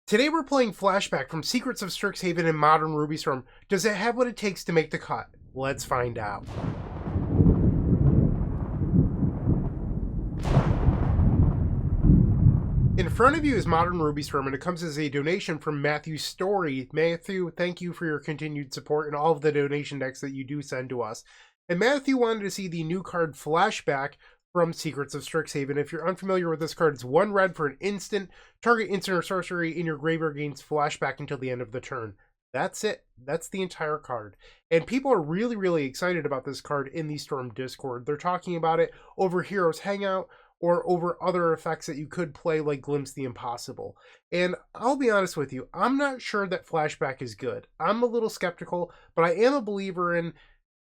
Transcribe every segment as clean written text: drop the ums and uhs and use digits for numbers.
Today we're playing Flashback from Secrets of Strixhaven in Modern Ruby Storm. Does it have what it takes to make the cut? Let's find out. In front of you is Modern Ruby Storm, and it comes as a donation from Matthew Story. Matthew, thank you for your continued support and all of the donation decks that you do send to us. And Matthew wanted to see the new card Flashback from Secrets of Strixhaven. If you're unfamiliar with this card, it's 1 red for an instant. Target instant or sorcery in your graveyard gains Flashback until the end of the turn. That's it. That's the entire card. And people are really excited about this card in the Storm Discord. They're talking about it over Heroes Hangout or over other effects that you could play like Glimpse the Impossible. And I'll be honest with you, I'm not sure that Flashback is good. I'm a little skeptical, but I am a believer in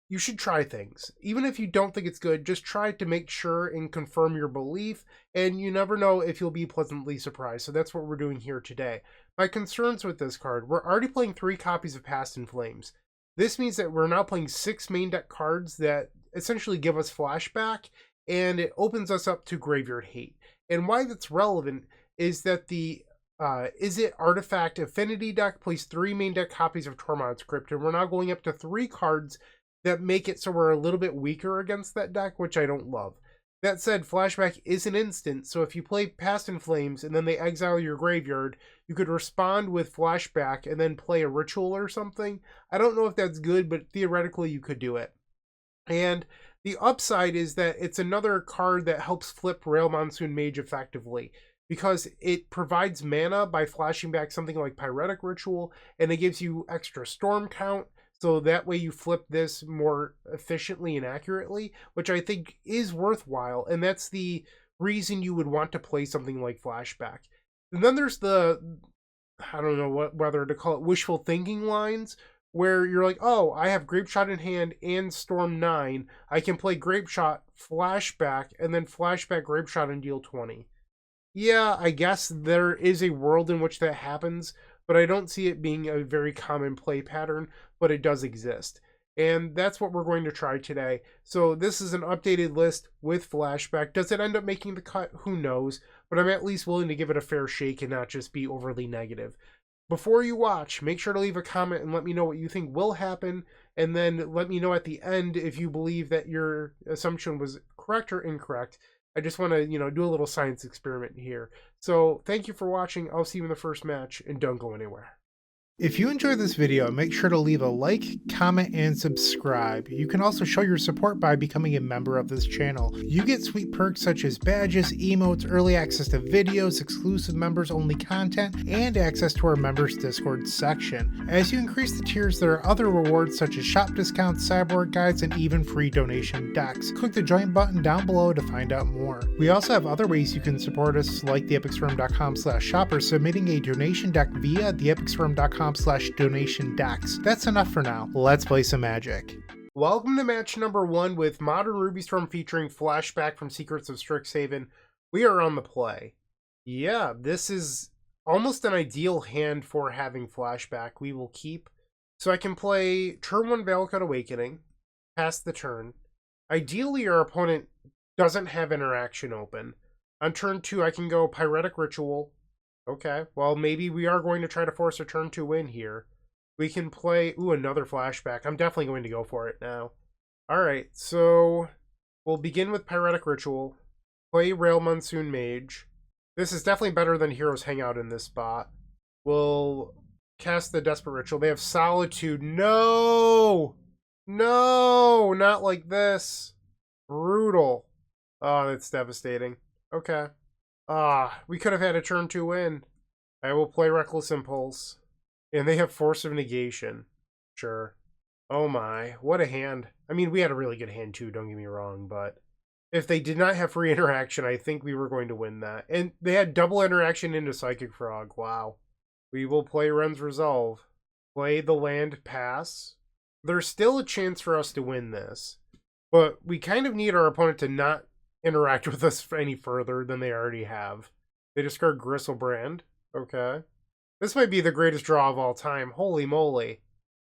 you should try things. Even if you don't think it's good, just try to make sure and confirm your belief, and you never know if you'll be pleasantly surprised. So that's what we're doing here today. My concerns with this card, we're already playing 3 copies of Past in Flames. This means that we're now playing 6 main deck cards that essentially give us Flashback, and it opens us up to Graveyard Hate. And why that's relevant is that the Is It Artifact Affinity deck plays 3 main deck copies of Tormod's Crypt, and we're now going up to 3 cards that make it so we're a little bit weaker against that deck, which I don't love. That said, Flashback is an instant, so if you play Past in Flames and then they exile your graveyard, you could respond with Flashback and then play a ritual or something. I don't know if that's good, but theoretically you could do it. And the upside is that it's another card that helps flip Rail Monsoon Mage effectively, because it provides mana by flashing back something like Pyretic Ritual, and it gives you extra storm count, so that way you flip this more efficiently and accurately, which I think is worthwhile, and that's the reason you would want to play something like Flashback. And then there's the, I don't know whether to call it wishful thinking lines, where you're like, oh, I have Grape Shot in hand and Storm 9. I can play Grape Shot, Flashback, and then Flashback Grape Shot and deal 20. Yeah, I guess there is a world in which that happens, but I don't see it being a very common play pattern, but it does exist. And that's what we're going to try today. So this is an updated list with Flashback. Does it end up making the cut? Who knows? But I'm at least willing to give it a fair shake and not just be overly negative. Before you watch, make sure to leave a comment and let me know what you think will happen, and then let me know at the end if you believe that your assumption was correct or incorrect. I just want to, do a little science experiment here. So thank you for watching. I'll see you in the first match, and don't go anywhere. If you enjoyed this video, make sure to leave a like, comment, and subscribe. You can also show your support by becoming a member of this channel. You get sweet perks such as badges, emotes, early access to videos, exclusive members-only content, and access to our members Discord section. As you increase the tiers, there are other rewards such as shop discounts, sideboard guides, and even free donation decks. Click the join button down below to find out more. We also have other ways you can support us, like theepicstorm.com/shop or submitting a donation deck via theepicstorm.com/donation decks. That's enough for now. Let's play some Magic. Welcome to match number 1 with Modern Ruby Storm featuring Flashback from Secrets of Strixhaven. We are on the play. Yeah, this is almost an ideal hand for having Flashback. We will keep. So I can play turn 1 Valakut Awakening, pass the turn. Ideally, our opponent doesn't have interaction open. On turn 2, I can go Pyretic Ritual. Okay, well, maybe we are going to try to force a turn 2 win here. We can play, another Flashback. I'm definitely going to go for it now. Alright, so we'll begin with Pyretic Ritual. Play Rail Monsoon Mage. This is definitely better than Heroes Hangout in this spot. We'll cast the Desperate Ritual. They have Solitude. No! No! Not like this. Brutal. Oh, that's devastating. Okay. We could have had a turn 2 win. I will play Reckless Impulse. And they have Force of Negation. Sure. Oh my, what a hand. I mean, we had a really good hand too, don't get me wrong, but if they did not have free interaction, I think we were going to win that. And they had double interaction into Psychic Frog. Wow. We will play Ren's Resolve. Play the land, pass. There's still a chance for us to win this, but we kind of need our opponent to not interact with us any further than they already have. They discard Gristlebrand. Okay. This might be the greatest draw of all time. Holy moly.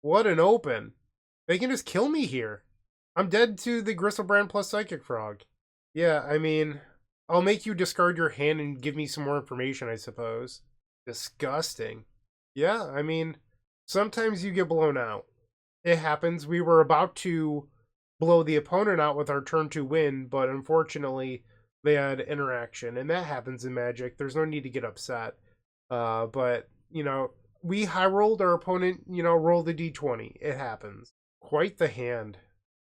What an open. They can just kill me here. I'm dead to the Gristlebrand plus Psychic Frog. Yeah, I mean, I'll make you discard your hand and give me some more information, I suppose. Disgusting. Yeah, I mean, sometimes you get blown out. It happens. We were about to blow the opponent out with our turn 2 win, but unfortunately they had interaction, and that happens in Magic. There's no need to get upset. But, we high rolled, our opponent, rolled a d20. It happens. Quite the hand.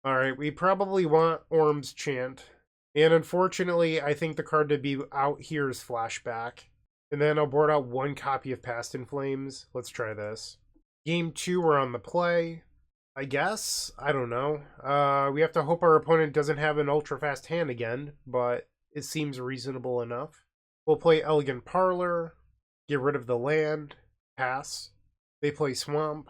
Alright, we probably want Orm's Chant. And unfortunately, I think the card to be out here is Flashback. And then I'll board out 1 copy of Past in Flames. Let's try this. Game 2, we're on the play. I guess? I don't know. We have to hope our opponent doesn't have an ultra fast hand again, but it seems reasonable enough. We'll play Elegant Parlor, get rid of the land, pass. They play Swamp,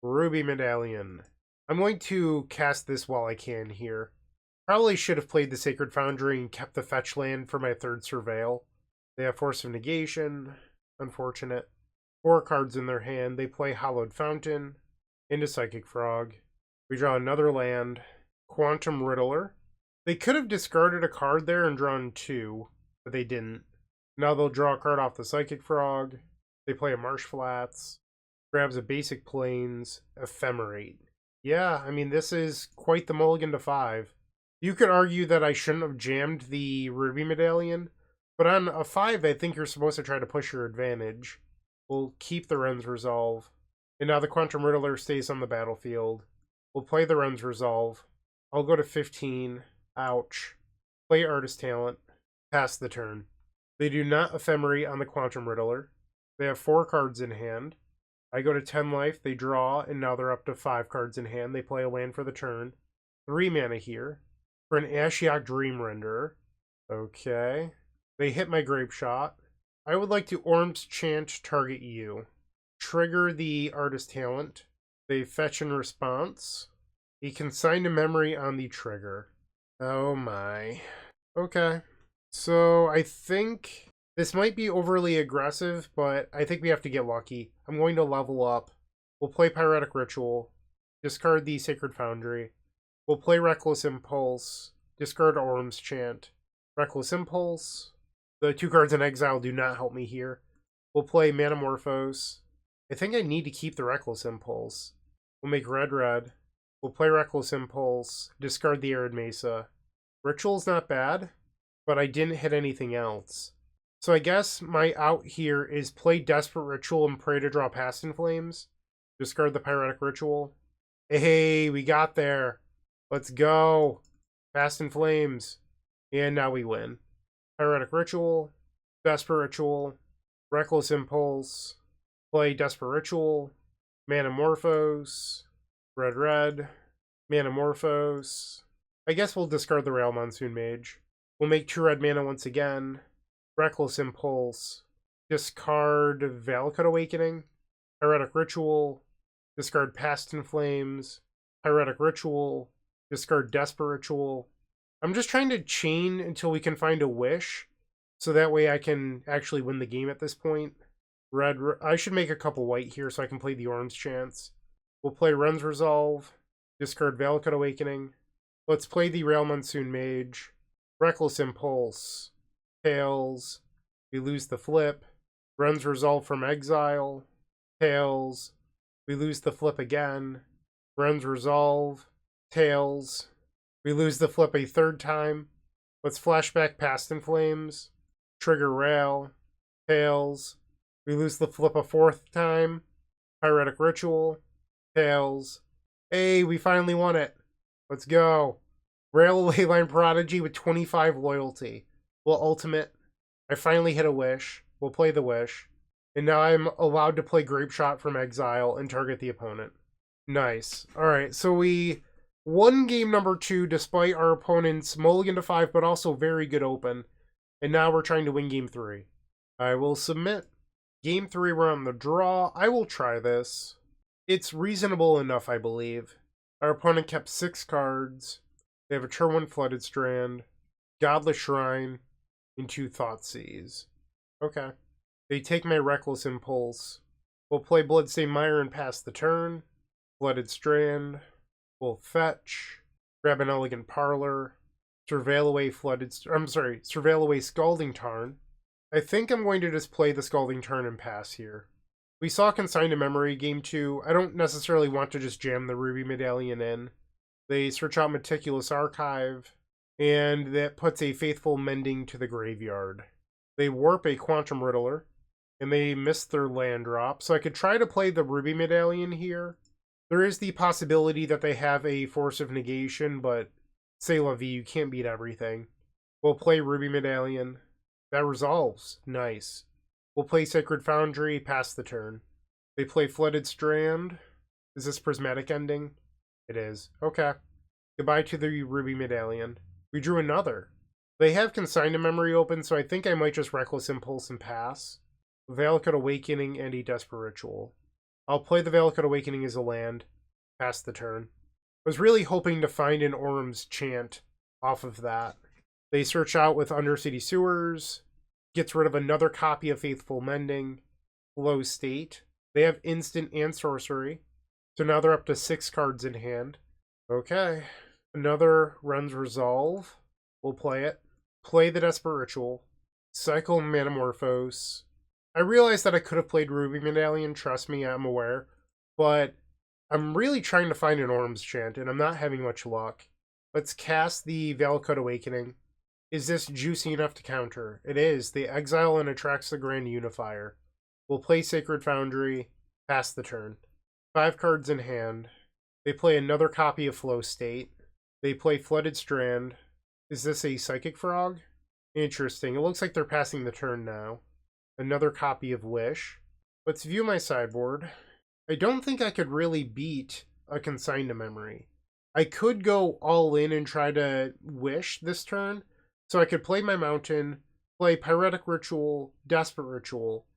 Ruby Medallion. I'm going to cast this while I can here. Probably should have played the Sacred Foundry and kept the fetch land for my 3rd Surveil. They have Force of Negation. Unfortunate. 4 cards in their hand. They play Hallowed Fountain into Psychic Frog. We draw another land. Quantum Riddler. They could have discarded a card there and drawn 2, but they didn't. Now they'll draw a card off the Psychic Frog. They play a Marsh Flats. Grabs a Basic Plains. Ephemerate. Yeah, I mean, this is quite the mulligan to 5. You could argue that I shouldn't have jammed the Ruby Medallion, but on a 5, I think you're supposed to try to push your advantage. We'll keep the Ren's Resolve. And now the Quantum Riddler stays on the battlefield. We'll play the Ren's Resolve. I'll go to 15. Ouch. Play Artist Talent. Pass the turn. They do not Ephemerate on the Quantum Riddler. They have 4 cards in hand. I go to 10 life. They draw, and now they're up to 5 cards in hand. They play a land for the turn. 3 mana here. For an Ashiok Dream Renderer. Okay. They hit my Grape Shot. I would like to Orm's Chant target you. Trigger the Artist Talent. They fetch in response. He consign a memory on the trigger. Oh my. Okay. So I think this might be overly aggressive, but I think we have to get lucky. I'm going to level up. We'll play Pyretic Ritual. Discard the Sacred Foundry. We'll play Reckless Impulse. Discard Orm's Chant. Reckless Impulse. The 2 cards in exile do not help me here. We'll play Manamorphose. I think I need to keep the Reckless Impulse. We'll make red. We'll play Reckless Impulse. Discard the Arid Mesa. Ritual's not bad, but I didn't hit anything else. So I guess my out here is play Desperate Ritual and pray to draw Past in Flames. Discard the Pyretic Ritual. Hey, we got there. Let's go. Past in Flames. And now we win. Pyretic Ritual. Desperate Ritual. Reckless Impulse. Play Desperate Ritual. Manamorphose. Red. Manamorphose. I guess we'll discard the Rail Monsoon Mage. We'll make 2 red mana once again. Reckless Impulse. Discard Valakut Awakening. Pyretic Ritual. Discard Past in Flames. Pyretic Ritual. Discard Desperate Ritual. I'm just trying to chain until we can find a wish, so that way I can actually win the game at this point. I should make a couple white here so I can play the Orm's Chance. We'll play Ren's Resolve. Discard Valakut Awakening. Let's play the Rail Monsoon Mage. Reckless Impulse. Tails. We lose the flip. Ren's Resolve from exile. Tails. We lose the flip again. Ren's Resolve. Tails. We lose the flip a 3rd time. Let's flashback Past in Flames. Trigger Rail. Tails. We lose the flip a 4th time. Pyretic Ritual. Tails. Hey, we finally won it. Let's go. Rail Leyline Prodigy with 25 loyalty. We'll ultimate. I finally hit a wish. We'll play the wish. And now I'm allowed to play Grape Shot from exile and target the opponent. Nice. Alright, so we won game number 2 despite our opponent's mulligan to 5, but also very good open. And now we're trying to win game 3. I will submit. Game 3, we're on the draw. I will try this. It's reasonable enough, I believe. Our opponent kept 6 cards. They have a turn 1 Flooded Strand, Godless Shrine, and 2 Thoughtseize. Okay. They take my Reckless Impulse. We'll play Bloodstained Mire and pass the turn. Flooded Strand. We'll fetch. Grab an Elegant Parlor. Surveil away Scalding Tarn. I think I'm going to just play the Scalding Turn and pass here. We saw Consigned to Memory game 2. I don't necessarily want to just jam the Ruby Medallion in. They search out Meticulous Archive, and that puts a Faithful Mending to the graveyard. They warp a Quantum Riddler, and they miss their land drop, so I could try to play the Ruby Medallion here. There is the possibility that they have a Force of Negation, but c'est la vie, you can't beat everything. We'll play Ruby Medallion. That resolves. Nice. We'll play Sacred Foundry, pass the turn. They play Flooded Strand. Is this Prismatic Ending? It is. Okay. Goodbye to the Ruby Medallion. We drew another. They have Consigned to Memory open, so I think I might just Reckless Impulse and pass. Valakut Awakening and a Desperate Ritual. I'll play the Valakut Awakening as a land. Pass the turn. I was really hoping to find an Orm's Chant off of that. They search out with Undercity Sewers. Gets rid of another copy of Faithful Mending. Flow State. They have instant and sorcery. So now they're up to 6 cards in hand. Okay. Another Ren's Resolve. We'll play it. Play the Desperate Ritual. Cycle Manamorphose. I realized that I could have played Ruby Medallion, trust me, I'm aware. But I'm really trying to find an Orm's Chant, and I'm not having much luck. Let's cast the Valakut Awakening. Is this juicy enough to counter? It is. They exile and attracts the Grand Unifier. We'll play Sacred Foundry, pass the turn. 5 cards in hand. They play another copy of Flow State. They play Flooded Strand. Is this a Psychic Frog? Interesting. It looks like they're passing the turn now. Another copy of Wish. Let's view my sideboard. I don't think I could really beat a Consigned to Memory. I could go all in and try to Wish this turn. So I could play my Mountain, play Pyretic Ritual, Desperate Ritual.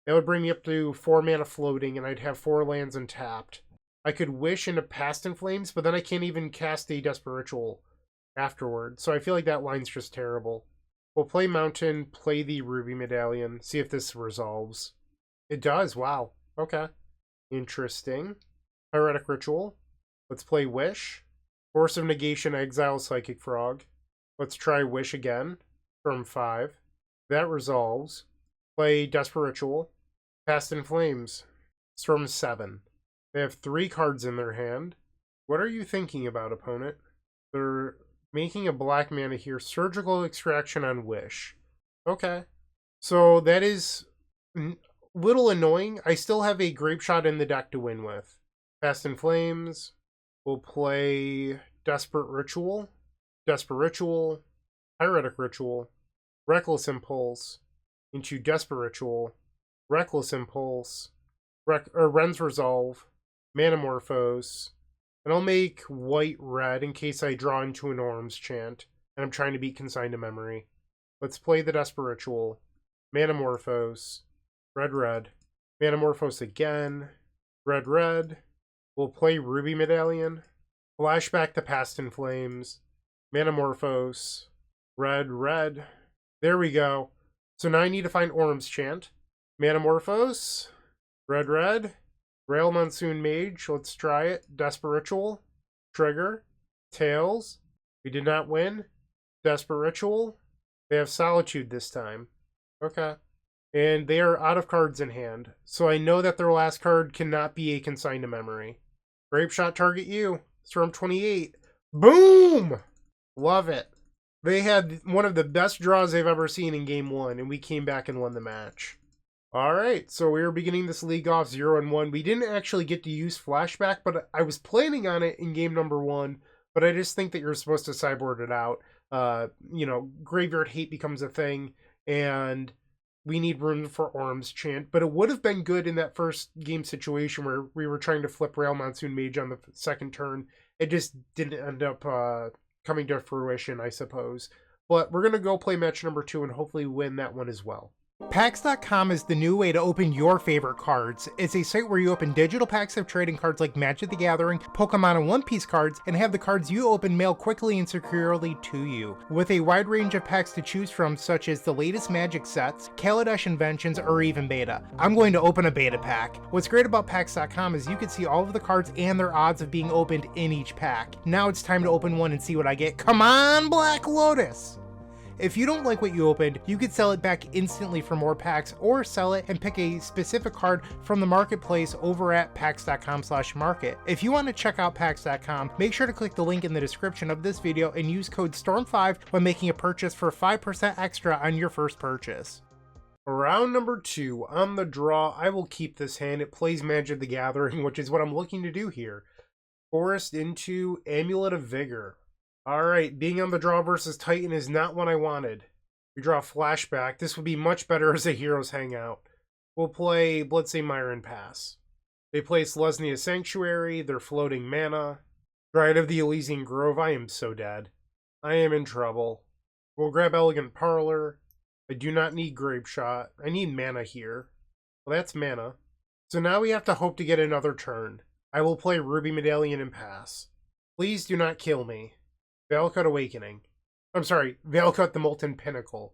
That would bring me up to 4 mana floating, and I'd have 4 lands untapped. I could Wish into Past in Flames, but then I can't even cast a Desperate Ritual afterward. So I feel like that line's just terrible. We'll play Mountain, play the Ruby Medallion, see if this resolves. It does, wow. Okay. Interesting. Pyretic Ritual. Let's play Wish. Force of Negation, exile Psychic Frog. Let's try Wish again from 5. That resolves. Play Desperate Ritual. Past in Flames. It's from 7. They have 3 cards in their hand. What are you thinking about, opponent? They're making a black mana here. Surgical Extraction on Wish. Okay. So that is a little annoying. I still have a Grape Shot in the deck to win with. Past in Flames. We'll play Desperate Ritual. Desperate Ritual. Pyretic Ritual. Reckless Impulse. Into Desperate Ritual. Reckless Impulse. Ren's Resolve. Manamorphose. And I'll make white-red in case I draw into an Orm's Chant. And I'm trying to beat Consigned to Memory. Let's play the Desperate Ritual. Manamorphose. Red-red. Manamorphose again. Red-red. We'll play Ruby Medallion. Flashback to Past in Flames. Manamorphose. Red-red. There we go. So now I need to find Orm's Chant. Manamorphose. Red-red. Rail Monsoon Mage. Let's try it. Desperate Ritual. Trigger. Tails. We did not win. Desperate Ritual. They have Solitude this time. Okay. And they are out of cards in hand. So I know that their last card cannot be a Consigned to Memory. Grape Shot target you. Storm 28. Boom! Love it. They had one of the best draws they've ever seen in Game 1, and we came back and won the match. Alright, so we are beginning this league off 0-1. We didn't actually get to use Flashback, but I was planning on it in game number 1, but I just think that you're supposed to sideboard it out. Graveyard hate becomes a thing, and we need room for Orm's Chant, but it would have been good in that first game situation where we were trying to flip Rail Monsoon Mage on the second turn. It just didn't end up coming to fruition, I suppose. But we're going to go play match number 2 and hopefully win that one as well. Packs.com is the new way to open your favorite cards. It's a site where you open digital packs of trading cards like Magic the Gathering, Pokemon, and One Piece cards, and have the cards you open mailed quickly and securely to you. With a wide range of packs to choose from, such as the latest Magic sets, Kaladesh Inventions, or even Beta. I'm going to open a Beta pack. What's great about Packs.com is you can see all of the cards and their odds of being opened in each pack. Now it's time to open one and see what I get. Come on, Black Lotus! If you don't like what you opened, you could sell it back instantly for more packs, or sell it and pick a specific card from the marketplace over at packs.com/market. If you want to check out packs.com, make sure to click the link in the description of this video and use code STORM5 when making a purchase for 5% extra on your first purchase. Round number 2. On the draw, I will keep this hand. It plays Magic the Gathering, which is what I'm looking to do here. Forest into Amulet of Vigor. Alright, being on the draw versus Titan is not what I wanted. We draw Flashback. This would be much better as a Heroes Hangout. We'll play Bloodstained Mire and pass. They play Selesnya Sanctuary, they're floating mana. Dryad of the Elysian Grove, I am so dead. I am in trouble. We'll grab Elegant Parlor. I do not need Grape Shot. I need mana here. Well, that's mana. So now we have to hope to get another turn. I will play Ruby Medallion and pass. Please do not kill me. Veilcut Awakening. I'm sorry, Veilcut the Molten Pinnacle.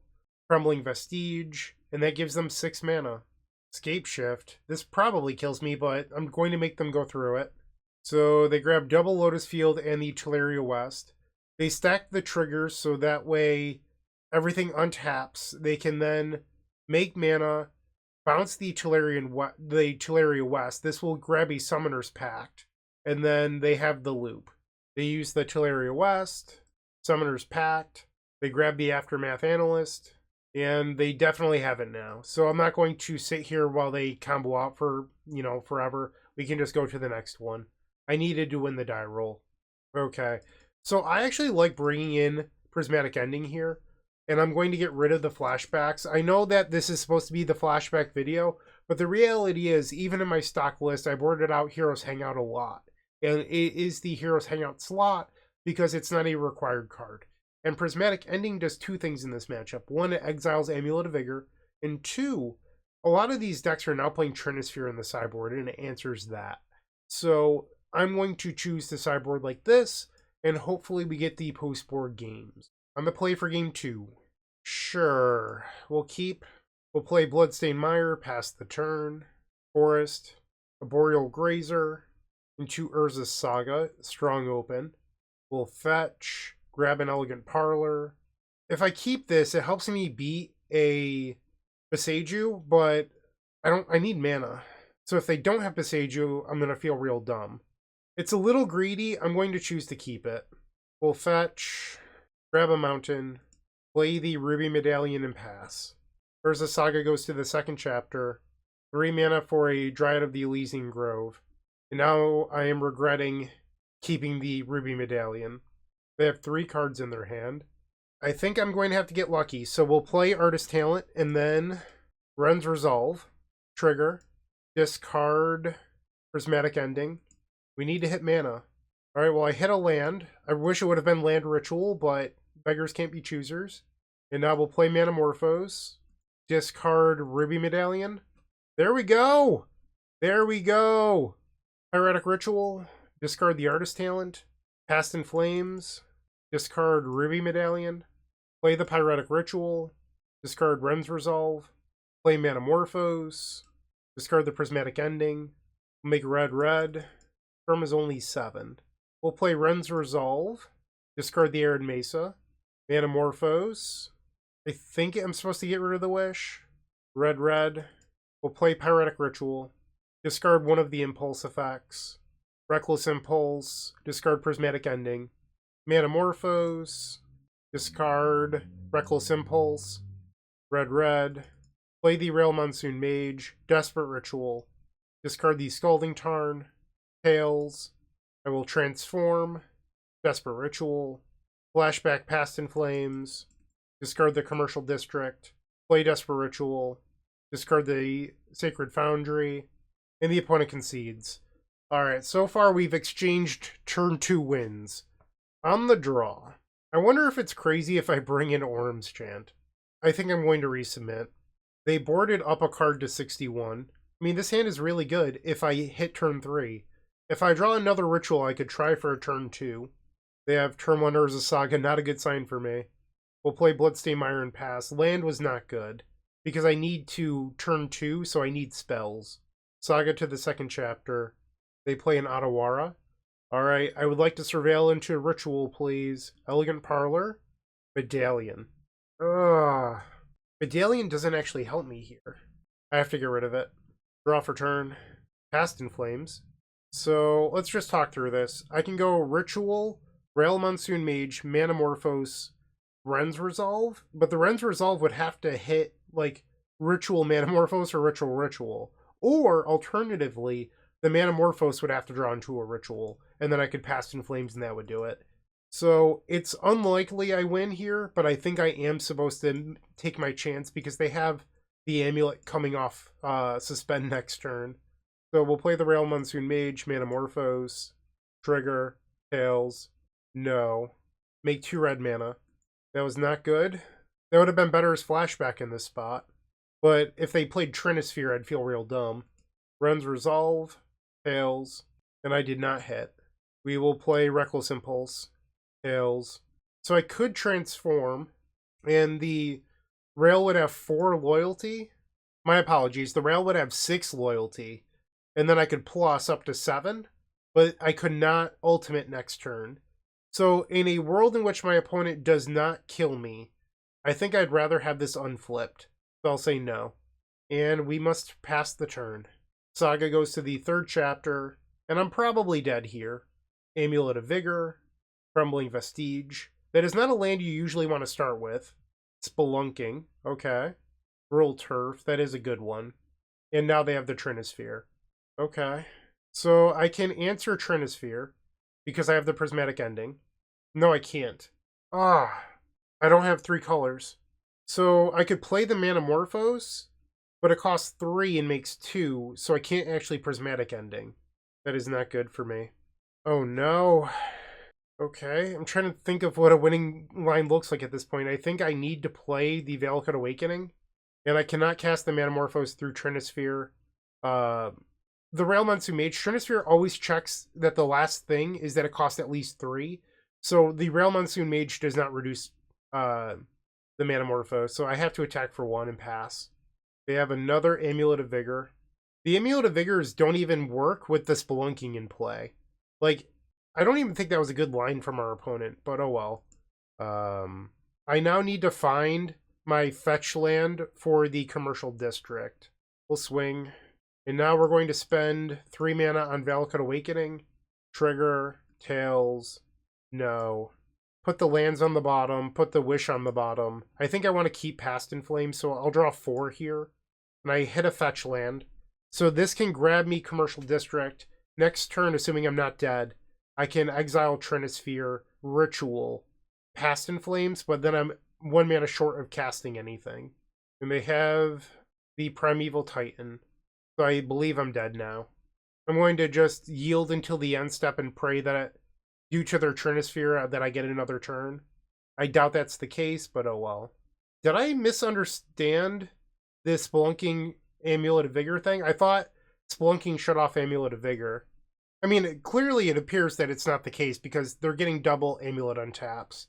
Crumbling Vestige, and that gives them 6 mana. Scape Shift. This probably kills me, but I'm going to make them go through it. So they grab double Lotus Field and the Teleria West. They stack the triggers so that way everything untaps. They can then make mana, bounce the Teleria West. This will grab a Summoner's Pact, and then they have the loop. They use the Teleria West, Summoner's Pact, they grab the Aftermath Analyst, and they definitely have it now. So I'm not going to sit here while they combo out for, forever. We can just go to the next one. I needed to win the die roll. Okay. So I actually like bringing in Prismatic Ending here, and I'm going to get rid of the flashbacks. I know that this is supposed to be the flashback video, but the reality is, even in my stock list, I boarded out Heroes Hangout a lot. And it is the Heroes Hangout slot because it's not a required card. And Prismatic Ending does 2 things in this matchup. 1, it exiles Amulet of Vigor, and 2, a lot of these decks are now playing Trinisphere in the sideboard, and it answers that. So I'm going to choose the sideboard like this, and hopefully we get the post-board games. On the play for game 2. Sure. We'll play Bloodstained Mire, pass the turn. Forest. Arboreal Grazer. Into Urza's Saga. Strong open. We'll fetch. Grab an Elegant Parlor. If I keep this, it helps me beat a Beseiju, but I need mana. So if they don't have Beseiju, I'm going to feel real dumb. It's a little greedy. I'm going to choose to keep it. We'll fetch. Grab a mountain, play the Ruby Medallion and pass. Urza's Saga goes to the second chapter. 3 mana for a Dryad of the Elysian Grove. And now I am regretting keeping the Ruby Medallion. They have 3 cards in their hand. I think I'm going to have to get lucky, so we'll play Artist Talent and then Ren's Resolve. Trigger. Discard Prismatic Ending. We need to hit mana. Alright, well I hit a land. I wish it would have been Land Ritual, but beggars can't be choosers. And now we'll play Manamorphose. Discard Ruby Medallion. There we go! There we go! Pyretic Ritual. Discard the Artist Talent. Past in Flames. Discard Ruby Medallion. Play the Pyretic Ritual. Discard Ren's Resolve. Play Manamorphose. Discard the Prismatic Ending. Make red. Term is only 7. We'll play Ren's Resolve. Discard the Arid Mesa. Manamorphose. I think I'm supposed to get rid of the Wish. Red. We'll play Pyretic Ritual. Discard one of the Impulse effects. Reckless Impulse. Discard Prismatic Ending. Manamorphose. Discard Reckless Impulse. Red. Play the Rail Monsoon Mage. Desperate Ritual. Discard the Scalding Tarn. Tails. I will transform. Desperate Ritual. Flashback Past in Flames. Discard the Commercial District. Play Desperate Ritual. Discard the Sacred Foundry. And the opponent concedes. Alright, so far we've exchanged turn 2 wins. On the draw. I wonder if it's crazy if I bring in Orm's Chant. I think I'm going to resubmit. They boarded up a card to 61. I mean, this hand is really good if I hit turn 3. If I draw another Ritual, I could try for a turn 2. They have turn 1 Urza's Saga, not a good sign for me. We'll play Bloodstained Mire and pass. Land was not good, because I need to turn 2, so I need spells. Saga to the second chapter. They play an Otawara. Alright, I would like to surveil into Ritual, please. Elegant Parlor. Medallion. Ugh. Medallion doesn't actually help me here. I have to get rid of it. Draw for turn. Cast in Flames. So let's just talk through this. I can go Ritual, Rail Monsoon Mage, Manamorphose, Ren's Resolve, but the Ren's Resolve would have to hit like Ritual Manamorphose or Ritual. Or alternatively, the Manamorphose would have to draw into a Ritual, and then I could Past in Flames and that would do it. So it's unlikely I win here, but I think I am supposed to take my chance because they have the Amulet coming off Suspend next turn. So we'll play the Rail Monsoon Mage, Manamorphose, Trigger, Tails, no. Make 2 red mana. That was not good. That would have been better as Flashback in this spot. But if they played Trinisphere, I'd feel real dumb. Ren's Resolve, Tails, and I did not hit. We will play Reckless Impulse, Tails. So I could transform, and the Rail would have 4 loyalty. My apologies, the Rail would have 6 loyalty, and then I could plus up to 7, but I could not ultimate next turn. So in a world in which my opponent does not kill me, I think I'd rather have this unflipped. So I'll say no. And we must pass the turn. Saga goes to the 3rd chapter, and I'm probably dead here. Amulet of Vigor, Crumbling Vestige. That is not a land you usually want to start with. Spelunking, okay. Rural Turf, that is a good one. And now they have the Trinisphere. Okay. So I can answer Trinisphere because I have the Prismatic Ending. No, I can't. Ah, I don't have 3 colors. So I could play the Manamorphose, but it costs 3 and makes 2, so I can't actually Prismatic Ending. That is not good for me. Oh no. Okay, I'm trying to think of what a winning line looks like at this point. I think I need to play the Valakut Awakening, and I cannot cast the Manamorphose through Trinisphere. The Rail Monsoon Mage, Trinisphere always checks that the last thing is that it costs at least 3. So the Rail Monsoon Mage does not reduce the Manamorphose, so I have to attack for 1 and pass. They have another Amulet of Vigor. The Amulet of Vigors don't even work with the Spelunking in play. Like, I don't even think that was a good line from our opponent, but oh well. I now need to find my fetch land for the commercial district. We'll swing. And now we're going to spend 3 mana on Valakut Awakening. Trigger, Tails, no. Put the lands on the bottom, put the Wish on the bottom. I think I want to keep Past in Flames, so I'll draw 4 here. And I hit a fetch land. So this can grab me Commercial District. Next turn, assuming I'm not dead, I can exile Trinisphere, Ritual, Past in Flames, but then I'm 1 mana short of casting anything. And they have the Primeval Titan. So I believe I'm dead now. I'm going to just yield until the end step and pray that, due to their Trinisphere, that I get another turn. I doubt that's the case, but oh well. Did I misunderstand this Spelunking Amulet of Vigor thing? I thought Spelunking shut off Amulet of Vigor. I mean, clearly it appears that it's not the case because they're getting double Amulet untaps.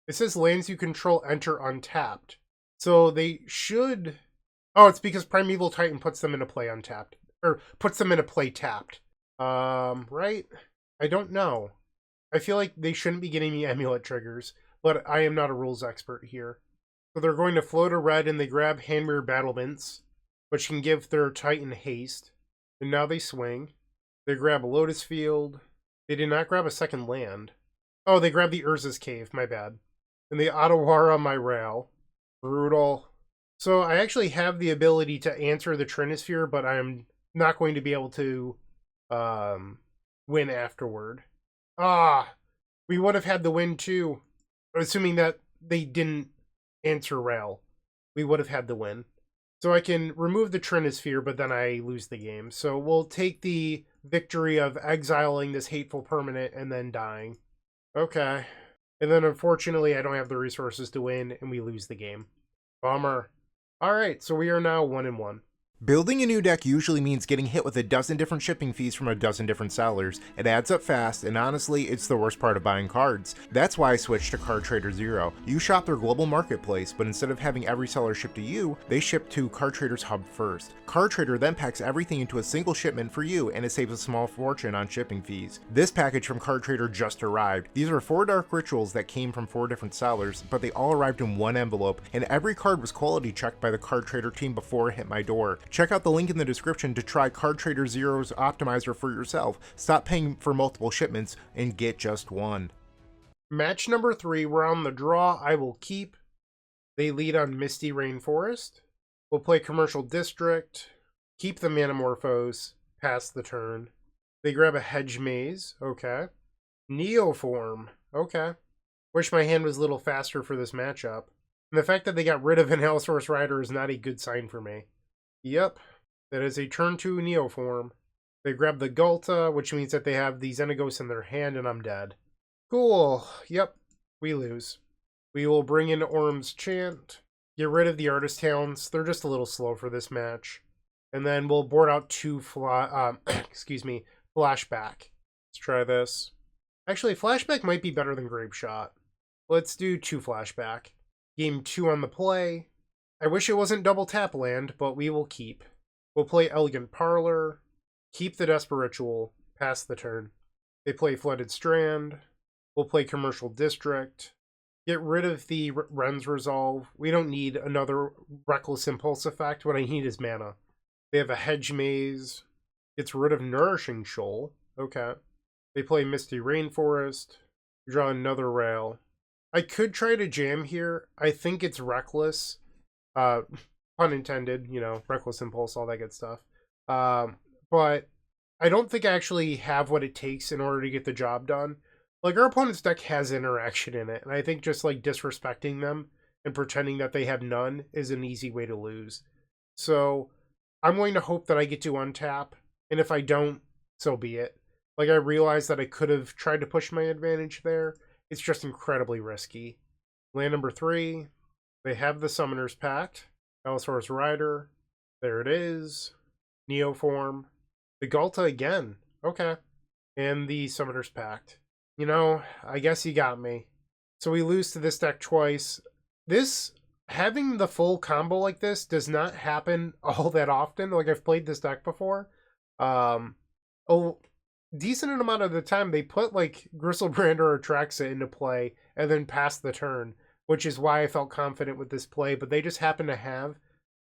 It says lands you control enter untapped. So they should... Oh, it's because Primeval Titan puts them into play untapped. Or puts them into play tapped. Right? I don't know. I feel like they shouldn't be getting me Amulet triggers, but I am not a rules expert here. So they're going to float a red and they grab Handmirror Battlements, which can give their Titan haste. And now they swing. They grab a Lotus Field. They did not grab a second land. Oh, they grabbed the Urza's Cave, my bad. And they Otawara my Rail. Brutal. So I actually have the ability to answer the Trinisphere, but I'm not going to be able to win afterward. Ah, we would have had the win too. Assuming that they didn't answer Rail. We would have had the win. So I can remove the Trinisphere, but then I lose the game. So we'll take the victory of exiling this hateful permanent and then dying. Okay. And then unfortunately I don't have the resources to win and we lose the game. Bummer. Alright, so we are now 1-1. Building a new deck usually means getting hit with a dozen different shipping fees from a dozen different sellers. It adds up fast, and honestly, it's the worst part of buying cards. That's why I switched to Card Trader Zero. You shop their global marketplace, but instead of having every seller ship to you, they ship to Card Trader's hub first. Card Trader then packs everything into a single shipment for you, and it saves a small fortune on shipping fees. This package from Card Trader just arrived. These are 4 dark rituals that came from 4 different sellers, but they all arrived in one envelope, and every card was quality checked by the Card Trader team before it hit my door. Check out the link in the description to try Card Trader Zero's optimizer for yourself. Stop paying for multiple shipments and get just one. Match number 3, we're on the draw. I will keep. They lead on Misty Rainforest. We'll play Commercial District. Keep the Manamorphose. Pass the turn. They grab a Hedge Maze. Okay. Neoform. Okay. Wish my hand was a little faster for this matchup. And the fact that they got rid of an Allosaurus Rider is not a good sign for me. Yep. That is a turn 2 Neoform. They grab the Gulta, which means that they have the Xenagos in their hand, and I'm dead. Cool. Yep. We lose. We will bring in Orm's Chant. Get rid of the Artist Talents. They're just a little slow for this match. And then we'll board out 2 Flashback. Let's try this. Actually, Flashback might be better than Grape Shot. Let's do 2 Flashback. Game 2 on the play. I wish it wasn't double tap land, but we will keep. We'll play Elegant Parlor. Keep the Desper Ritual. Pass the turn. They play Flooded Strand. We'll play Commercial District. Get rid of the Ren's Resolve. We don't need another Reckless Impulse effect. What I need is mana. They have a Hedge Maze. Gets rid of Nourishing Shoal. Okay. They play Misty Rainforest. Draw another Rail. I could try to jam here. I think it's Reckless. Pun intended, you know, Reckless Impulse, all that good stuff. But I don't think I actually have what it takes in order to get the job done. Like, our opponent's deck has interaction in it, and I think just, like, disrespecting them and pretending that they have none is an easy way to lose. So, I'm going to hope that I get to untap, and if I don't, so be it. Like, I realize that I could have tried to push my advantage there. It's just incredibly risky. Land number 3. They have the Summoner's Pact. Allosaurus Rider. There it is. Neoform. The Gulta again. Okay. And the Summoner's Pact. You know, I guess you got me. So we lose to this deck twice. Having the full combo like this does not happen all that often. Like, I've played this deck before. Decent amount of the time they put, like, Gristlebrand or Atraxa into play and then pass the turn, which is why I felt confident with this play, but they just happen to have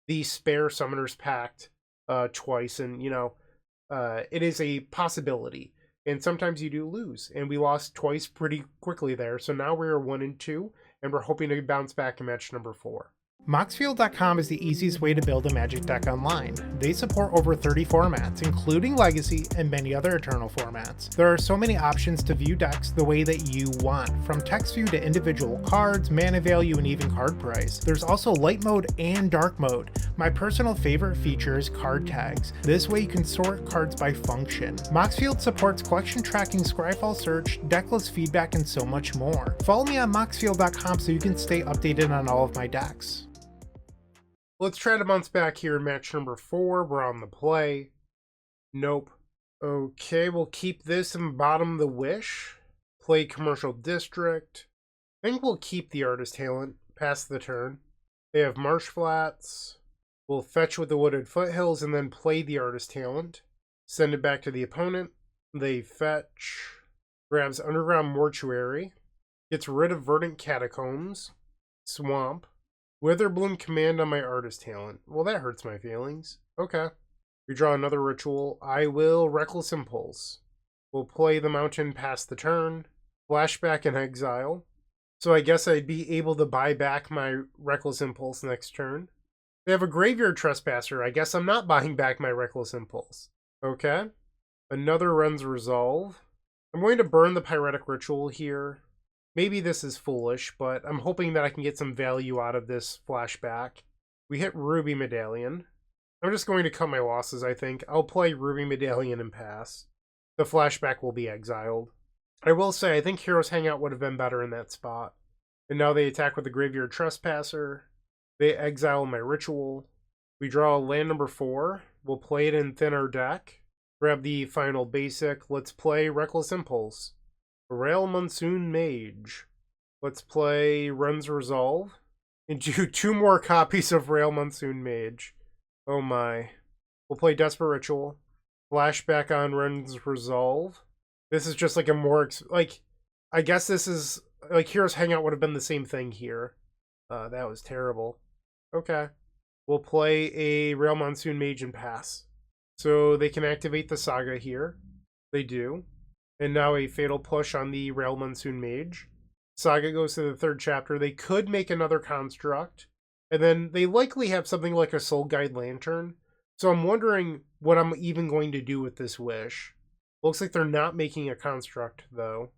the spare Summoner's Pact twice, and, you know, it is a possibility. And sometimes you do lose, and we lost twice pretty quickly there, so now we're 1-2, and we're hoping to bounce back in match number 4. Moxfield.com is the easiest way to build a Magic deck online. They support over 30 formats, including Legacy and many other Eternal formats. There are so many options to view decks the way that you want, from text view to individual cards, mana value, and even card price. There's also light mode and dark mode. My personal favorite feature is card tags. This way you can sort cards by function. Moxfield supports collection tracking, Scryfall search, decklist feedback, and so much more. Follow me on Moxfield.com so you can stay updated on all of my decks. Let's try to bounce back here in match number 4. We're on the play. Nope. Okay, we'll keep this and bottom the Wish. Play Commercial District. I think we'll keep the Artist Talent. Pass the turn. They have Marsh Flats. We'll fetch with the Wooded Foothills and then play the Artist Talent. Send it back to the opponent. They fetch. Grabs Underground Mortuary. Gets rid of Verdant Catacombs. Swamp. Witherbloom Command on my Artist Talent. Well, that hurts my feelings. Okay. We draw another ritual. I will Reckless Impulse. We'll play the Mountain, pass the turn. Flashback and Exile. So I guess I'd be able to buy back my Reckless Impulse next turn. They have a Graveyard Trespasser. I guess I'm not buying back my Reckless Impulse. Okay. Another Ren's Resolve. I'm going to burn the Pyretic Ritual here. Maybe this is foolish, but I'm hoping that I can get some value out of this Flashback. We hit Ruby Medallion. I'm just going to cut my losses, I think. I'll play Ruby Medallion and pass. The Flashback will be exiled. I will say, I think Heroes Hangout would have been better in that spot. And now they attack with the Graveyard Trespasser. They exile my Ritual. We draw land number 4. We'll play it in thin our deck. Grab the final basic. Let's play Reckless Impulse. Rail Monsoon Mage. Let's play Run's Resolve. And do 2 more copies of Rail Monsoon Mage. Oh my. We'll play Desperate Ritual. Flashback on Run's Resolve. This is just like a more... I guess this is... Like, Heroes Hangout would have been the same thing here. That was terrible. Okay. We'll play a Rail Monsoon Mage and pass. So they can activate the Saga here. They do. And now a Fatal Push on the Rail Monsoon Mage. Saga goes to the 3rd chapter. They could make another construct. And then they likely have something like a Soul Guide Lantern. So I'm wondering what I'm even going to do with this wish. Looks like they're not making a construct, though.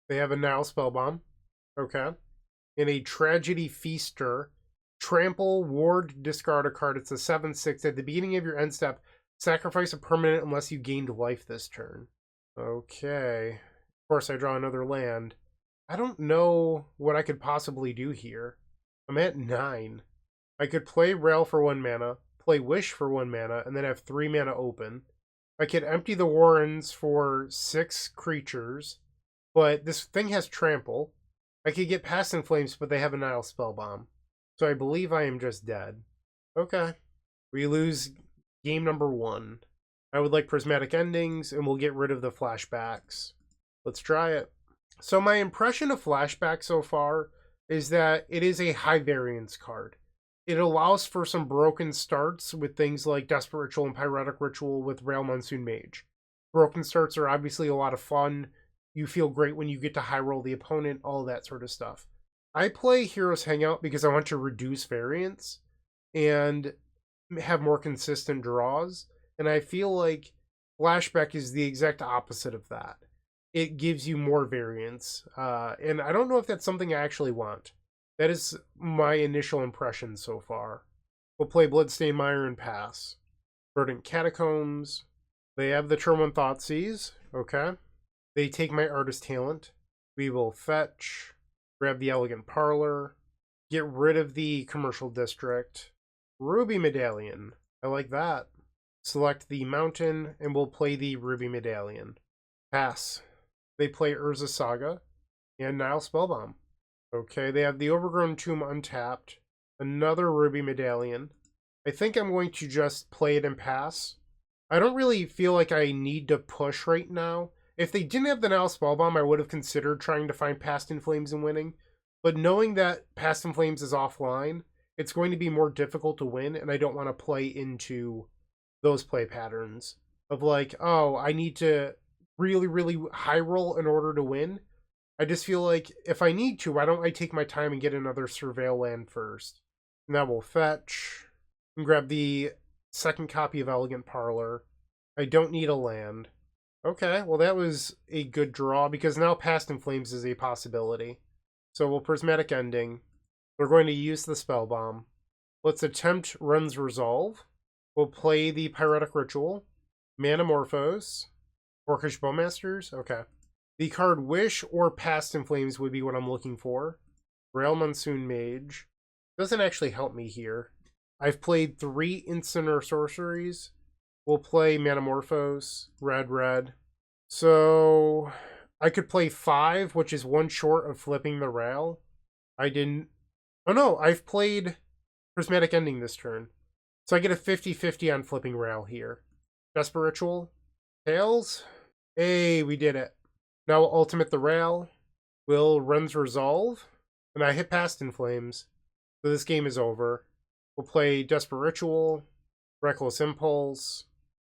They have a Nile Spellbomb. Okay. And a Tragedy Feaster. Trample, ward, discard a card. It's a 7/6. At the beginning of your end step, sacrifice a permanent unless you gained life this turn. Okay. Of course, I draw another land. I don't know what I could possibly do here. I'm at 9. I could play Rail for 1 mana, play Wish for 1 mana, and then have 3 mana open. I could empty the Warrens for 6 creatures, but this thing has Trample. I could get Past in Flames, but they have a Nile Spellbomb. So I believe I am just dead. Okay. We lose game number 1. I would like Prismatic Endings, and we'll get rid of the flashbacks. Let's try it. So my impression of Flashback so far is that it is a high variance card. It allows for some broken starts with things like Desperate Ritual and Pyretic Ritual with Rail Monsoon Mage. Broken starts are obviously a lot of fun. You feel great when you get to high roll the opponent, all that sort of stuff. I play Heroes Hangout because I want to reduce variance and have more consistent draws. And I feel like Flashback is the exact opposite of that. It gives you more variance. And I don't know if that's something I actually want. That is my initial impression so far. We'll play Bloodstained Mire and pass. Verdant Catacombs. They have the Turmoil Thoughtseize. Okay. They take my Artist Talent. We will fetch. Grab the Elegant Parlor. Get rid of the Commercial District. Ruby Medallion. I like that. Select the Mountain, and we'll play the Ruby Medallion. Pass. They play Urza Saga and Nile Spellbomb. Okay, they have the Overgrown Tomb untapped. Another Ruby Medallion. I think I'm going to just play it and pass. I don't really feel like I need to push right now. If they didn't have the Nile Spellbomb, I would have considered trying to find Past in Flames and winning. But knowing that Past in Flames is offline, it's going to be more difficult to win, and I don't want to play into those play patterns of like, oh, I need to really, really high roll in order to win. I just feel like if I need to, why don't I take my time and get another Surveil land first? Now we'll fetch and grab the 2nd copy of Elegant Parlor. I don't need a land. Okay, well that was a good draw because now Past in Flames is a possibility. So we'll Prismatic Ending. We're going to use the Spellbomb. Let's attempt Run's Resolve. We'll play the Pyretic Ritual. Manamorphose. Orcish Bowmasters. Okay. The card Wish or Past in Flames would be what I'm looking for. Rail Monsoon Mage. Doesn't actually help me here. I've played 3 instant or sorceries. We'll play Manamorphose, red. So I could play 5, which is 1 short of flipping the rail. I didn't... Oh no, I've played Prismatic Ending this turn. So I get a 50-50 on flipping rail here. Desperate Ritual. Tails. Hey, we did it. Now we'll ultimate the rail. We'll Run's Resolve. And I hit Past in Flames. So this game is over. We'll play Desperate Ritual. Reckless Impulse.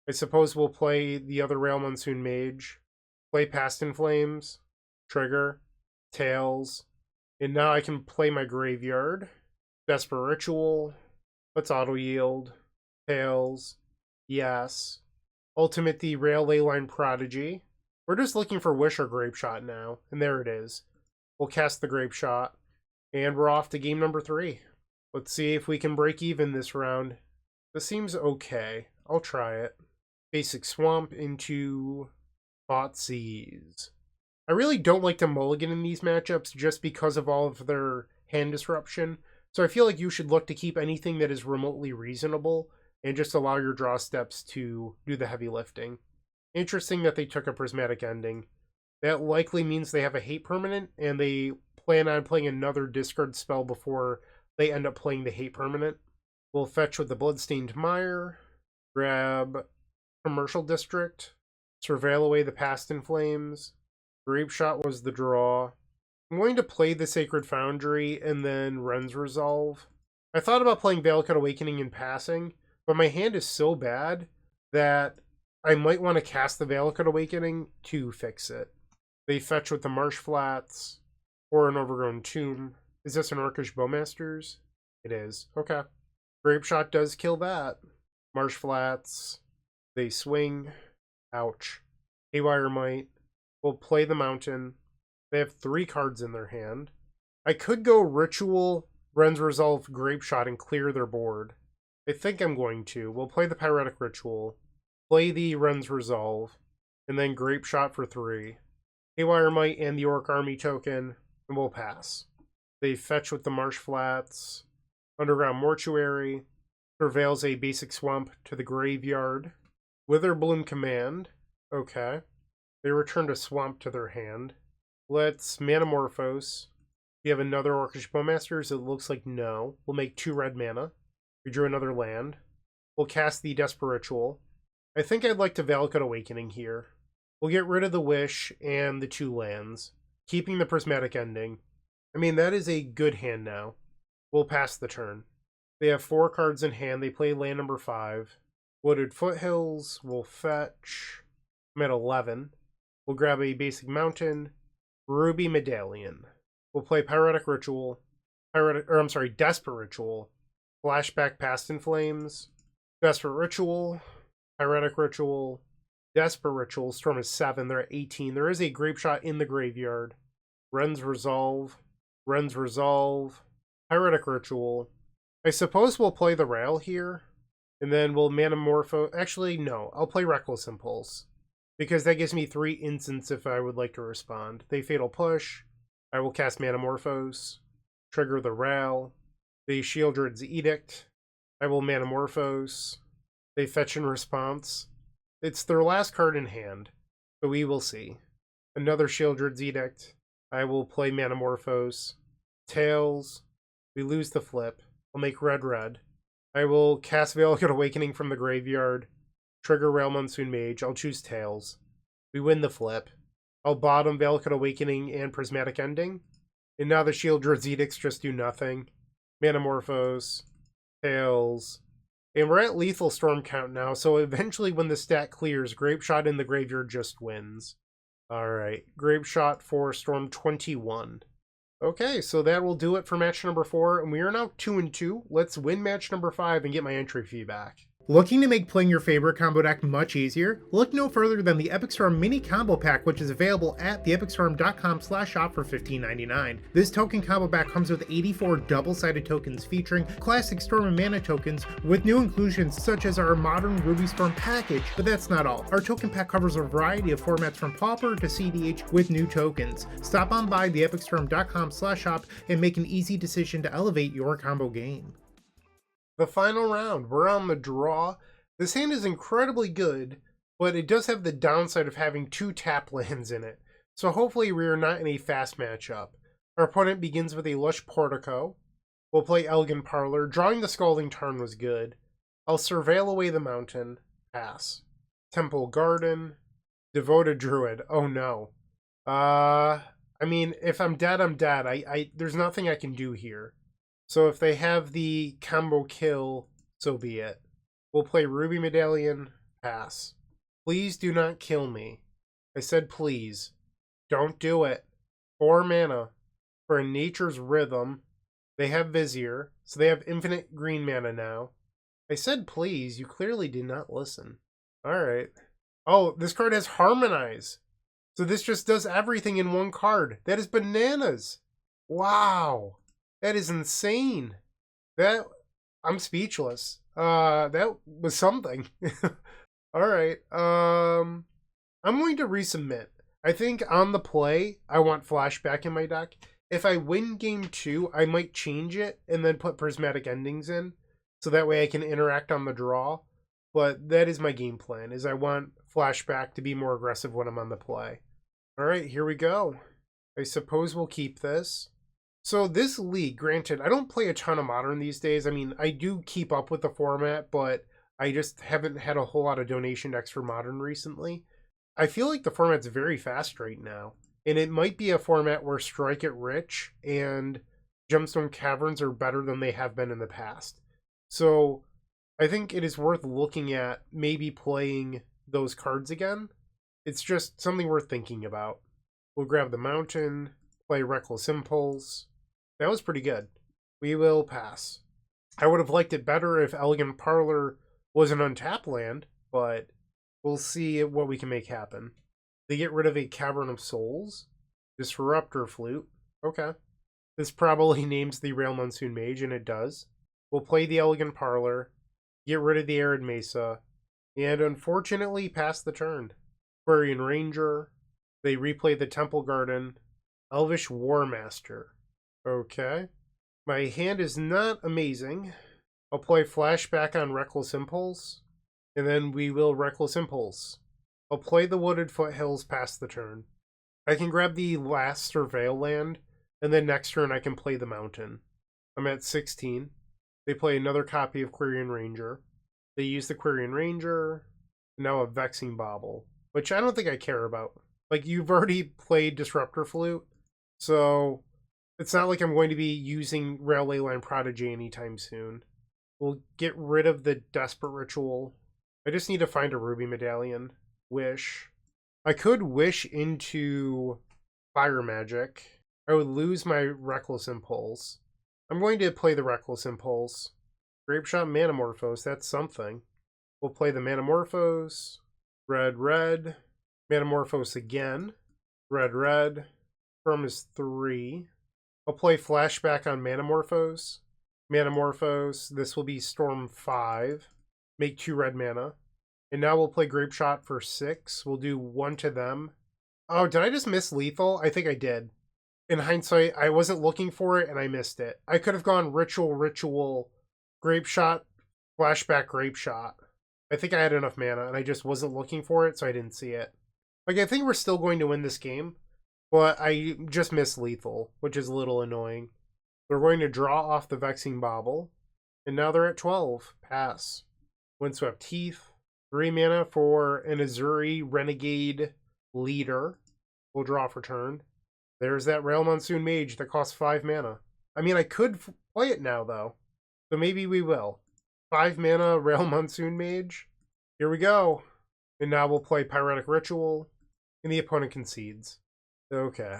I suppose we'll play the other Rail Monsoon Mage. Play Past in Flames. Trigger. Tails. And now I can play my graveyard. Desperate Ritual. Let's auto yield. Tails. Yes. Ultimate the Rail Leyline Prodigy. We're just looking for Wish or Grape Shot now. And there it is. We'll cast the Grape Shot. And we're off to game number 3. Let's see if we can break even this round. This seems okay. I'll try it. Basic Swamp into Thoughtseize. I really don't like to mulligan in these matchups just because of all of their hand disruption. So I feel like you should look to keep anything that is remotely reasonable and just allow your draw steps to do the heavy lifting. Interesting that they took a prismatic ending. That likely means they have a hate permanent, and they plan on playing another discard spell before they end up playing the hate permanent. We'll fetch with the Bloodstained Mire, grab Commercial District, surveil away the Past in Flames. Grape Shot was the draw. I'm going to play the Sacred Foundry and then Ren's Resolve. I thought about playing Valakut Awakening in passing, but my hand is so bad that I might want to cast the Valakut Awakening to fix it. They fetch with the Marsh Flats or an Overgrown Tomb. Is this an Orcish Bowmasters? It is. Okay. Grape Shot does kill that. Marsh Flats. They swing. Ouch. Haywire Might. We'll play the Mountain. They have 3 cards in their hand. I could go Ritual, Ren's Resolve, Grape Shot, and clear their board. I think I'm going to. We'll play the Pyretic Ritual, play the Ren's Resolve, and then Grape Shot for 3. Haywire Might and the Orc Army token, and we'll pass. They fetch with the Marsh Flats, Underground Mortuary, prevails a basic swamp to the graveyard. Witherbloom Command, okay. They returned a swamp to their hand. Let's Manamorphose. We have another Orcish Bowmasters. It looks like no. We'll make 2 red mana. We drew another land. We'll cast the Desperate Ritual. I think I'd like to Valakut Awakening here. We'll get rid of the Wish and the 2 lands, keeping the Prismatic Ending. I mean, that is a good hand now. We'll pass the turn. They have 4 cards in hand. They play land number 5. Wooded Foothills. We'll fetch. I'm at 11. We'll grab a basic mountain. Ruby Medallion. We'll play Pyretic Ritual. Desperate Ritual. Flashback Past in Flames. Desperate Ritual. Pyretic Ritual. Desperate Ritual. Storm is 7. They're at 18. There is a Grape Shot in the graveyard. Ren's Resolve. Ren's Resolve. Pyretic Ritual. I suppose we'll play the Rail here. And then we'll Manamorpho. Actually, no. I'll play Reckless Impulse, because that gives me 3 instants if I would like to respond. They Fatal Push. I will cast Manamorphose. Trigger the Rail. They Shieldred's Edict. I will Manamorphose. They fetch in response. It's their last card in hand, but we will see. Another Shieldred's Edict. I will play Manamorphose. Tails. We lose the flip. I'll make red. I will cast Valakut Awakening from the graveyard. Trigger Rail Monsoon Mage. I'll choose Tails. We win the flip. I'll bottom Valakut Awakening and Prismatic Ending. And now the Shieldred's Edicts just do nothing. Manamorphose. Tails. And we're at lethal storm count now, so eventually when the stat clears, Grape Shot in the graveyard just wins. Alright, Grape Shot for Storm 21. Okay, so that will do it for match number 4, and we are now 2-2. Let's win match number 5 and get my entry fee back. Looking to make playing your favorite combo deck much easier? Look no further than the Epic Storm Mini Combo Pack, which is available at theepicstorm.com/shop for $15.99. This token combo pack comes with 84 double-sided tokens featuring classic Storm and Mana tokens with new inclusions such as our modern Ruby Storm package, but that's not all. Our token pack covers a variety of formats from Pauper to CDH with new tokens. Stop on by theepicstorm.com/shop and make an easy decision to elevate your combo game. The final round, we're on the draw. This hand is incredibly good, but it does have the downside of having 2 tap lands in it. So hopefully we are not in a fast matchup. Our opponent begins with a Lush Portico. We'll play Elegant Parlor. Drawing the Scalding Tarn was good. I'll Surveil Away the Mountain. Pass. Temple Garden. Devoted Druid. Oh no. I mean, if I'm dead, I'm dead. There's nothing I can do here. So if they have the combo kill, so be it. We'll play Ruby Medallion. Pass. Please do not kill me. I said please. Don't do it. 4 mana for a Nature's Rhythm. They have Vizier, so they have infinite green mana now. I said please. You clearly did not listen. Alright. Oh, this card has Harmonize. So this just does everything in 1 card. That is bananas. Wow. That is insane. I'm speechless. That was something. Alright. I'm going to resubmit. I think on the play, I want Flashback in my deck. If I win game 2, I might change it and then put prismatic endings in, so that way I can interact on the draw. But that is my game plan, is I want Flashback to be more aggressive when I'm on the play. Alright, here we go. I suppose we'll keep this. So this league, granted, I don't play a ton of Modern these days. I mean, I do keep up with the format, but I just haven't had a whole lot of donation decks for Modern recently. I feel like the format's very fast right now. And it might be a format where Strike It Rich and Gemstone Caverns are better than they have been in the past. So I think it is worth looking at maybe playing those cards again. It's just something worth thinking about. We'll grab the Mountain, play Reckless Impulse. That was pretty good. We will pass. I would have liked it better if Elegant Parlor was an untapped land, but we'll see what we can make happen. They get rid of a Cavern of Souls. Disruptor Flute. Okay. This probably names the Rail Monsoon Mage, and it does. We'll play the Elegant Parlor, get rid of the Arid Mesa, and unfortunately pass the turn. Quarian Ranger. They replay the Temple Garden. Elvish Warmaster. Okay. My hand is not amazing. I'll play Flashback on Reckless Impulse, and then we will Reckless Impulse. I'll play the Wooded Foothills past the turn. I can grab the last Surveil land, and then next turn I can play the Mountain. I'm at 16. They play another copy of Quarian Ranger. They use the Quarian Ranger, and now a Vexing Bauble, which I don't think I care about. Like, you've already played Disruptor Flute, so it's not like I'm going to be using Railway Line Prodigy anytime soon. We'll get rid of the Desperate Ritual. I just need to find a Ruby Medallion. Wish. I could wish into Fire Magic. I would lose my Reckless Impulse. I'm going to play the Reckless Impulse. Grapeshot Manamorphose, that's something. We'll play the Manamorphose. Red, red. Manamorphose again. Red, red. From is 3. I'll play Flashback on Manamorphose. Manamorphose, this will be Storm 5. Make 2 red mana. And now we'll play Grapeshot for 6. We'll do 1 to them. Oh, did I just miss lethal? I think I did. In hindsight, I wasn't looking for it and I missed it. I could have gone Ritual, Ritual, Grapeshot, Flashback, Grapeshot. I think I had enough mana and I just wasn't looking for it, so I didn't see it. Like, I think we're still going to win this game, but I just missed lethal, which is a little annoying. We're going to draw off the Vexing Bauble, and now they're at 12. Pass. Windswept Teeth. 3 mana for an Azuri Renegade Leader. We'll draw for turn. There's that Rail Monsoon Mage that costs 5 mana. I mean, I could play it now, though. So maybe we will. 5 mana Rail Monsoon Mage. Here we go. And now we'll play Pyretic Ritual. And the opponent concedes. Okay.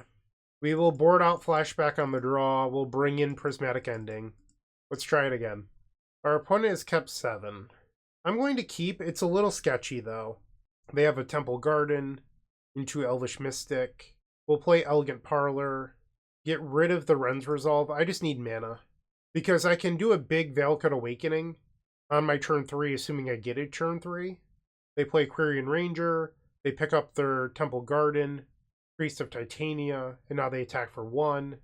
We will board out Flashback on the draw. We'll bring in Prismatic Ending. Let's try it again. Our opponent has kept 7. I'm going to keep. It's a little sketchy, though. They have a Temple Garden into Elvish Mystic. We'll play Elegant Parlor. Get rid of the Ren's Resolve. I just need mana. Because I can do a big Valakut Awakening on my turn 3, assuming I get it turn 3. They play Quarian Ranger. They pick up their Temple Garden, Priest of Titania, and now they attack for 1.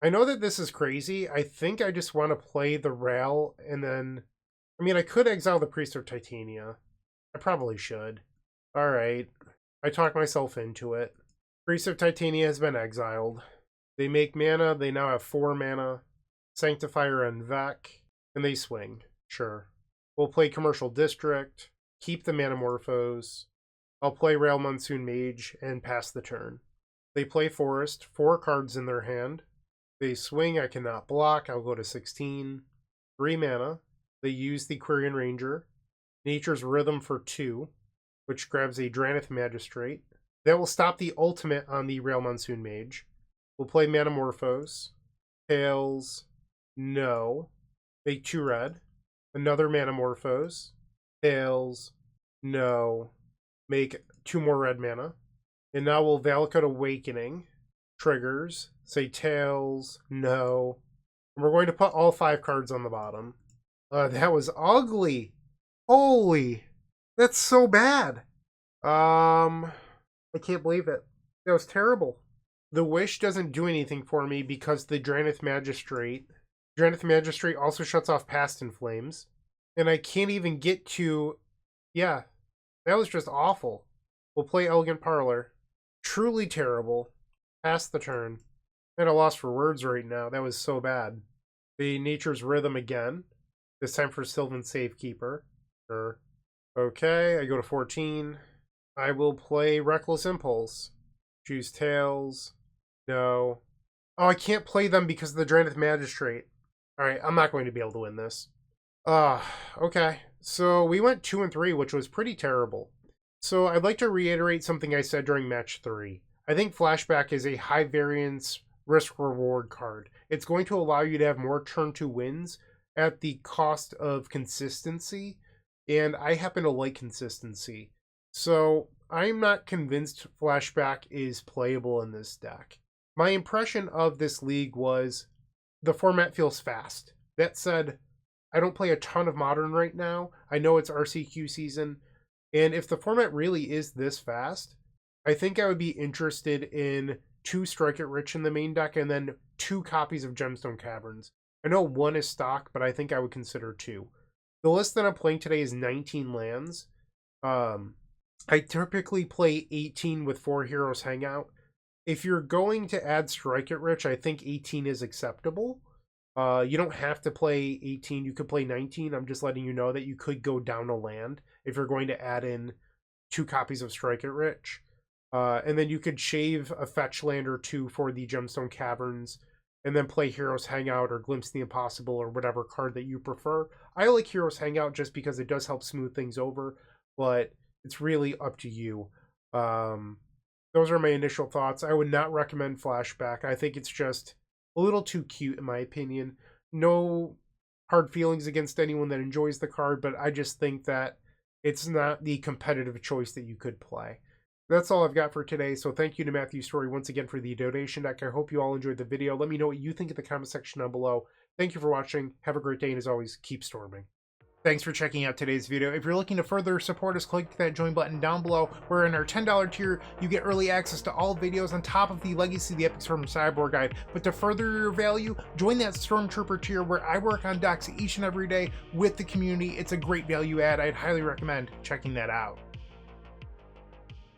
I know that this is crazy. I think I just want to play the Rail and then... I mean, I could exile the Priest of Titania. I probably should. Alright. I talked myself into it. Priest of Titania has been exiled. They make mana. They now have 4 mana. Sanctifier and Vec. And they swing. Sure. We'll play Commercial District. Keep the Manamorphose. I'll play Rail Monsoon Mage and pass the turn. They play Forest. 4 cards in their hand. They swing. I cannot block. I'll go to 16. 3 mana. They use the Quarian Ranger. Nature's Rhythm for 2, which grabs a Dranith Magistrate. That will stop the ultimate on the Rail Monsoon Mage. We'll play Manamorphose. Tails. No. Make 2 red. Another Manamorphose. Tails. No. Make 2 more red mana. And now we'll Valakut Awakening. Triggers. Say Tails. No. And we're going to put all 5 cards on the bottom. That was ugly. Holy. That's so bad. I can't believe it. That was terrible. The Wish doesn't do anything for me because the Drannith Magistrate also shuts off Past in Flames. And I can't even get to... Yeah, that was just awful. We'll play Elegant Parlor. Truly terrible. Pass the turn. I'm at a loss for words right now. That was so bad. The Nature's Rhythm again. This time for Sylvan Safekeeper. Sure. Okay, I go to 14. I will play Reckless Impulse. Choose Tails. No. Oh, I can't play them because of the Drannith Magistrate. Alright, I'm not going to be able to win this. Okay. So we went 2 and 3, which was pretty terrible. So I'd like to reiterate something I said during match 3. I think Flashback is a high variance risk-reward card. It's going to allow you to have more turn 2 wins at the cost of consistency, and I happen to like consistency. So I'm not convinced Flashback is playable in this deck. My impression of this league was the format feels fast. That said, I don't play a ton of Modern right now. I know it's RCQ season, and if the format really is this fast, I think I would be interested in 2 Strike It Rich in the main deck and then 2 copies of Gemstone Caverns. I know 1 is stock, but I think I would consider 2. The list that I'm playing today is 19 lands. I typically play 18 with 4 Heroes Hangout. If you're going to add Strike It Rich, I think 18 is acceptable. You don't have to play 18. You could play 19. I'm just letting you know that you could go down a land if you're going to add in 2 copies of Strike It Rich. And then you could shave a fetch land or 2 for the Gemstone Caverns, and then play Heroes Hangout or Glimpse the Impossible or whatever card that you prefer. I like Heroes Hangout just because it does help smooth things over, but it's really up to you. Those are my initial thoughts. I would not recommend Flashback. I think it's just a little too cute in my opinion. No hard feelings against anyone that enjoys the card, but I just think that it's not the competitive choice that you could play. That's all I've got for today, so thank you to Matthew Story once again for the donation deck. I hope you all enjoyed the video. Let me know what you think in the comment section down below. Thank you for watching. Have a great day, and as always, keep storming. Thanks for checking out today's video. If you're looking to further support us, click that join button down below. Where in our $10 tier, you get early access to all videos on top of the Legacy of the Epic Storm Cyborg Guide. But to further your value, join that Stormtrooper tier where I work on decks each and every day with the community. It's a great value add. I'd highly recommend checking that out.